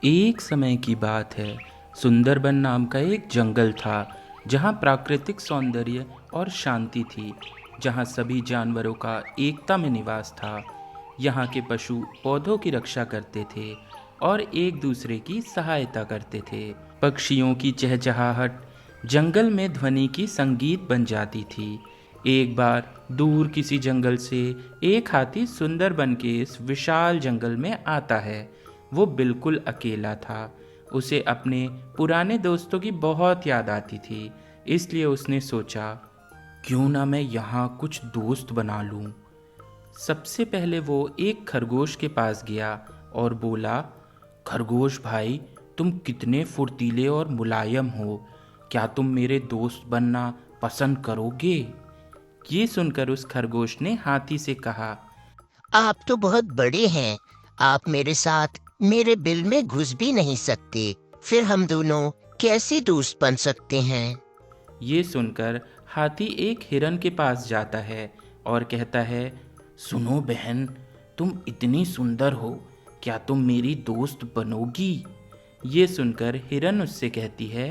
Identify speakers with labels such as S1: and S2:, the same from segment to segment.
S1: एक समय की बात है। सुंदरबन नाम का एक जंगल था जहाँ प्राकृतिक सौंदर्य और शांति थी, जहाँ सभी जानवरों का एकता में निवास था। यहाँ के पशु पौधों की रक्षा करते थे और एक दूसरे की सहायता करते थे। पक्षियों की चहचहाहट जंगल में ध्वनि की संगीत बन जाती थी। एक बार दूर किसी जंगल से एक हाथी सुंदरबन के इस विशाल जंगल में आता है। वो बिल्कुल अकेला था। उसे अपने पुराने दोस्तों की बहुत याद आती थी, इसलिए उसने सोचा, क्यों ना मैं यहाँ कुछ दोस्त बना लूँ। सबसे पहले वो एक खरगोश के पास गया और बोला, खरगोश भाई, तुम कितने फुर्तीले और मुलायम हो। क्या तुम मेरे दोस्त बनना पसंद करोगे? ये सुनकर उस खरगोश ने हाथी से कहा,
S2: आप तो बहुत बड़े हैं। आप मेरे साथ मेरे बिल में घुस भी नहीं सकते। फिर हम दोनों कैसे दोस्त बन सकते हैं?
S1: ये सुनकर हाथी एक हिरन के पास जाता है और कहता है, सुनो बहन, तुम इतनी सुंदर हो, क्या तुम मेरी दोस्त बनोगी? ये सुनकर हिरन उससे कहती है,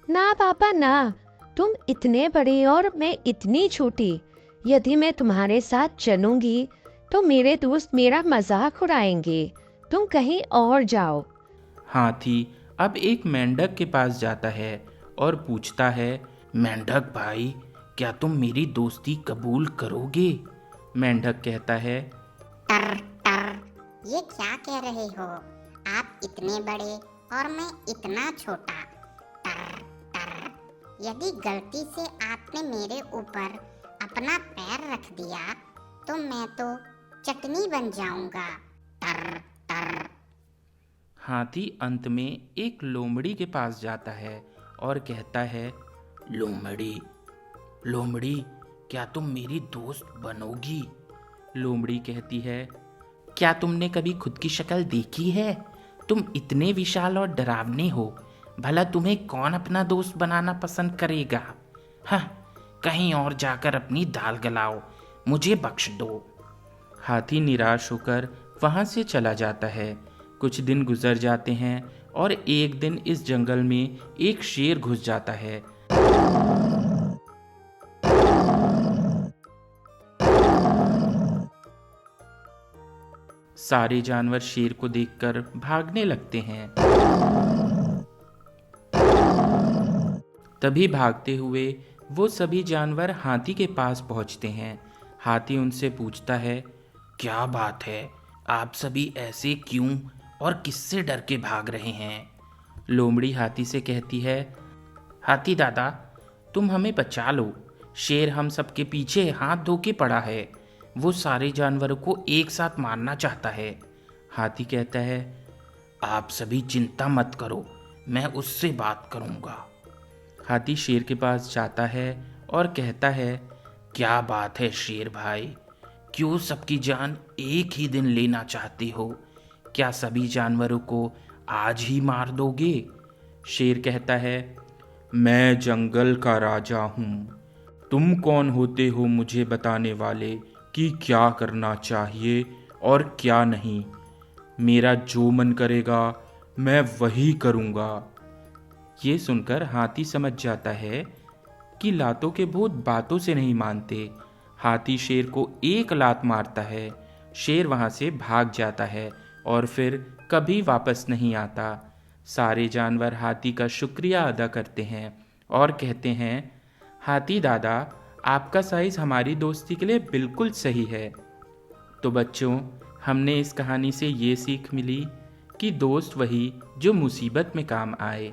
S3: ना पापा ना, तुम इतने बड़े और मैं इतनी छोटी। यदि मैं तुम्हारे साथ चलूंगी तो मेरे दोस्त मेरा मजाक उड़ाएंगे। तुम कहीं और जाओ।
S1: हाथी अब एक मेंढक के पास जाता है और पूछता है, मेंढक भाई, क्या तुम मेरी दोस्ती कबूल करोगे? मेंढक कहता है,
S4: टर टर, ये क्या कह रहे हो? आप इतने बड़े और मैं इतना छोटा। टर टर, यदि गलती से आपने मेरे ऊपर अपना पैर रख दिया तो मैं तो चटनी बन जाऊंगा। टर टर।
S1: हाथी अंत में एक लोमड़ी के पास जाता है और कहता है, लोमड़ी, लोमड़ी, क्या तुम मेरी दोस्त बनोगी? लोमड़ी कहती है, क्या तुमने कभी खुद की शक्ल देखी है? तुम इतने विशाल और डरावने हो, भला तुम्हें कौन अपना दोस्त बनाना पसंद करेगा? हाँ, कहीं और जाकर अपनी दाल गलाओ, मुझे बख्श दो। हाथी निराश होकर वहां से चला जाता है। कुछ दिन गुजर जाते हैं और एक दिन इस जंगल में एक शेर घुस जाता है। सारे जानवर शेर को देखकर भागने लगते हैं। तभी भागते हुए वो सभी जानवर हाथी के पास पहुंचते हैं। हाथी उनसे पूछता है, क्या बात है, आप सभी ऐसे क्यों और किससे डर के भाग रहे हैं? लोमड़ी हाथी से कहती है, हाथी दादा, तुम हमें बचा लो। शेर हम सबके पीछे हाथ धो के पड़ा है। वो सारे जानवरों को एक साथ मारना चाहता है। हाथी कहता है, आप सभी चिंता मत करो, मैं उससे बात करूंगा। हाथी शेर के पास जाता है और कहता है, क्या बात है शेर भाई, क्यों सबकी जान एक ही दिन लेना चाहते हो? क्या सभी जानवरों को आज ही मार दोगे? शेर कहता है, मैं जंगल का राजा हूँ। तुम कौन होते हो मुझे बताने वाले कि क्या करना चाहिए और क्या नहीं? मेरा जो मन करेगा मैं वही करूँगा। ये सुनकर हाथी समझ जाता है कि लातों के भूत बातों से नहीं मानते। हाथी शेर को एक लात मारता है। शेर वहां से भाग जाता है और फिर कभी वापस नहीं आता। सारे जानवर हाथी का शुक्रिया अदा करते हैं और कहते हैं, हाथी दादा, आपका साइज हमारी दोस्ती के लिए बिल्कुल सही है। तो बच्चों, हमने इस कहानी से ये सीख मिली कि दोस्त वही जो मुसीबत में काम आए।